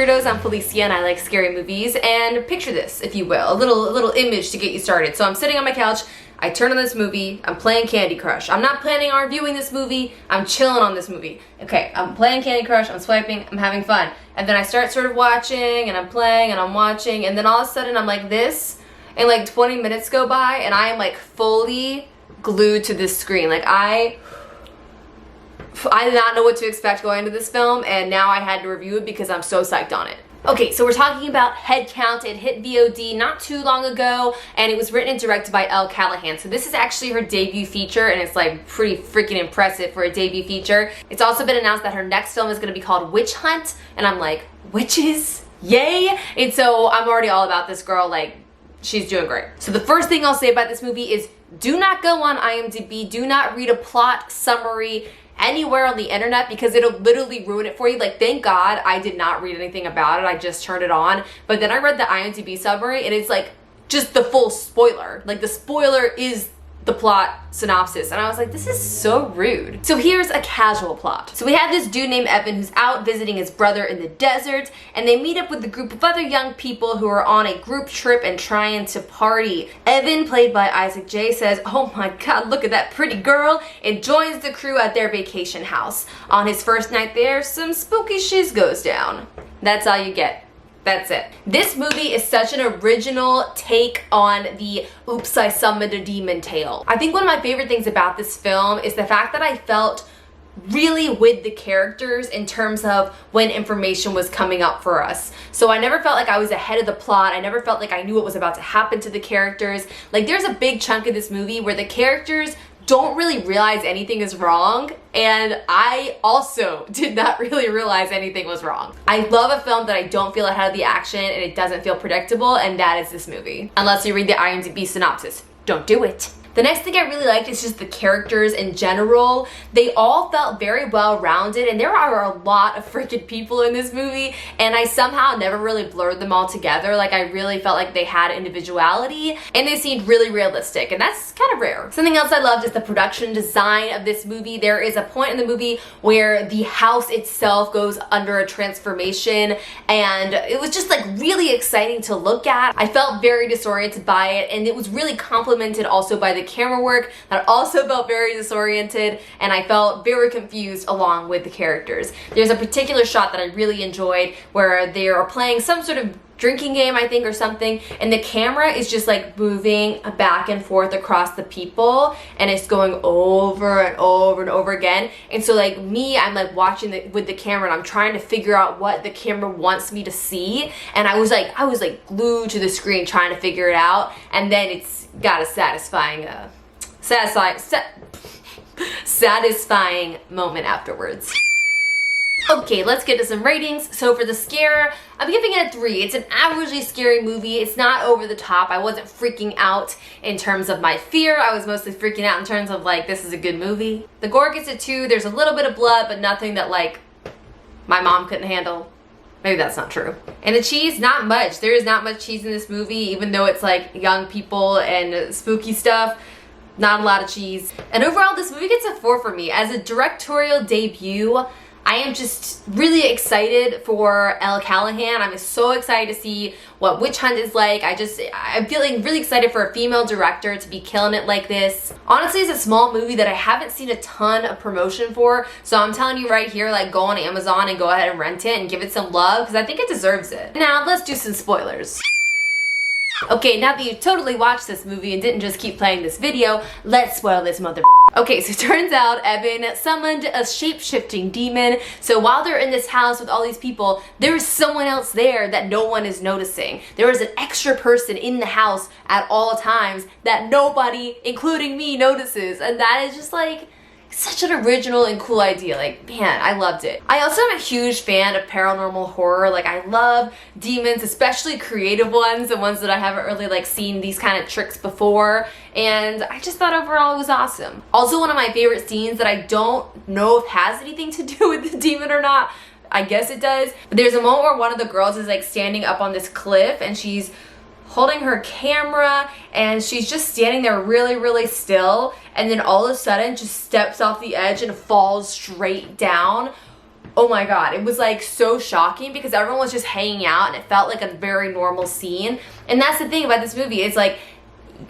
Weirdos, I'm Felicia and I like scary movies, and picture this, if you will, a little image to get you started. So I'm sitting on my couch, I turn on this movie, I'm playing Candy Crush. I'm not planning on reviewing this movie, I'm chilling on this movie. Okay, I'm playing Candy Crush, I'm swiping, I'm having fun. And then I start sort of watching, and I'm playing, and I'm watching, and then all of a sudden I'm like this, and like 20 minutes go by, and I am like fully glued to this screen. Like I did not know what to expect going into this film, and now I had to review it because I'm so psyched on it. Okay, so we're talking about Head Count. It hit VOD not too long ago, and it was written and directed by Elle Callahan. So this is actually her debut feature, and it's like pretty freaking impressive for a debut feature. It's also been announced that her next film is gonna be called Witch Hunt, and I'm like, witches? Yay! And so I'm already all about this girl, like, she's doing great. So the first thing I'll say about this movie is do not go on IMDb, do not read a plot summary anywhere on the internet because it'll literally ruin it for you. Like, thank God I did not read anything about it, I just turned it on. But then I read the IMDb summary and it's like just the full spoiler. Like the spoiler is the plot synopsis, and I was like, this is so rude. So here's a casual plot. So we have this dude named Evan who's out visiting his brother in the desert, and they meet up with a group of other young people who are on a group trip and trying to party. Evan, played by Isaac J, says, oh my god, look at that pretty girl, and joins the crew at their vacation house. On his first night there, some spooky shiz goes down. That's all you get. That's it. This movie is such an original take on the oops, I summoned a demon tale. I think one of my favorite things about this film is the fact that I felt really with the characters in terms of when information was coming up for us. So I never felt like I was ahead of the plot. I never felt like I knew what was about to happen to the characters. Like there's a big chunk of this movie where the characters don't really realize anything is wrong, and I also did not really realize anything was wrong. I love a film that I don't feel ahead of the action and it doesn't feel predictable, and that is this movie. Unless you read the IMDb synopsis. Don't do it. The next thing I really liked is just the characters in general. They all felt very well rounded, and there are a lot of freaking people in this movie, and I somehow never really blurred them all together. Like I really felt like they had individuality, and they seemed really realistic, and that's kind of rare. Something else I loved is the production design of this movie. There is a point in the movie where the house itself goes under a transformation, and it was just like really exciting to look at. I felt very disoriented by it, and it was really complemented also by the camera work that also felt very disoriented, and I felt very confused along with the characters. There's a particular shot that I really enjoyed where they are playing some sort of drinking game, I think, or something, and the camera is just like moving back and forth across the people, and it's going over and over and over again. And so like me, I'm like watching with the camera, and I'm trying to figure out what the camera wants me to see, and I was like glued to the screen trying to figure it out, and then it's got a satisfying moment afterwards. Okay, let's get to some ratings. So for the scare, I'm giving it a 3. It's an averagely scary movie. It's not over the top. I wasn't freaking out in terms of my fear. I was mostly freaking out in terms of like, this is a good movie. The gore gets a 2. There's a little bit of blood, but nothing that like my mom couldn't handle. Maybe that's not true. And the cheese, not much. There is not much cheese in this movie, even though it's like young people and spooky stuff. Not a lot of cheese. And overall, this movie gets a 4 for me. As a directorial debut, I am just really excited for Elle Callahan. I'm so excited to see what Witch Hunt is like. I'm feeling really excited for a female director to be killing it like this. Honestly, it's a small movie that I haven't seen a ton of promotion for, so I'm telling you right here, like, go on Amazon and go ahead and rent it and give it some love, because I think it deserves it. Now, let's do some spoilers. Okay, now that you totally watched this movie and didn't just keep playing this video, let's spoil this mother. Okay, so it turns out Evan summoned a shape-shifting demon. So while they're in this house with all these people, there is someone else there that no one is noticing. There is an extra person in the house at all times that nobody, including me, notices. And that is just like such an original and cool idea. Like, man, I loved it. I also am a huge fan of paranormal horror. Like, I love demons, especially creative ones, the ones that I haven't really like seen these kind of tricks before. And I just thought overall it was awesome. Also, one of my favorite scenes that I don't know if has anything to do with the demon or not, I guess it does, but there's a moment where one of the girls is like standing up on this cliff, and she's holding her camera, and she's just standing there really still, and then all of a sudden just steps off the edge and falls straight down. oh my god, it was like so shocking because everyone was just hanging out and it felt like a very normal scene. And that's the thing about this movie, it's like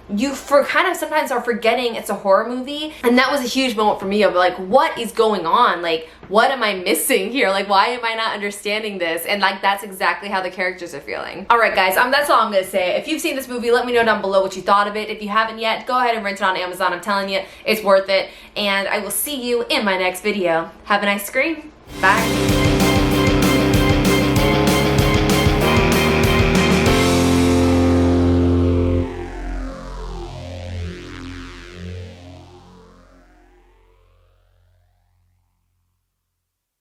you kind of sometimes are forgetting it's a horror movie, and that was a huge moment for me of like, what is going on? Like, what am I missing here? Like, why am I not understanding this? And like, that's exactly how the characters are feeling. All right, guys, that's all I'm gonna say. If you've seen this movie, let me know down below what you thought of it. If you haven't yet, go ahead and rent it on Amazon. I'm telling you, it's worth it. And I will see you in my next video. Have a nice scream. Bye.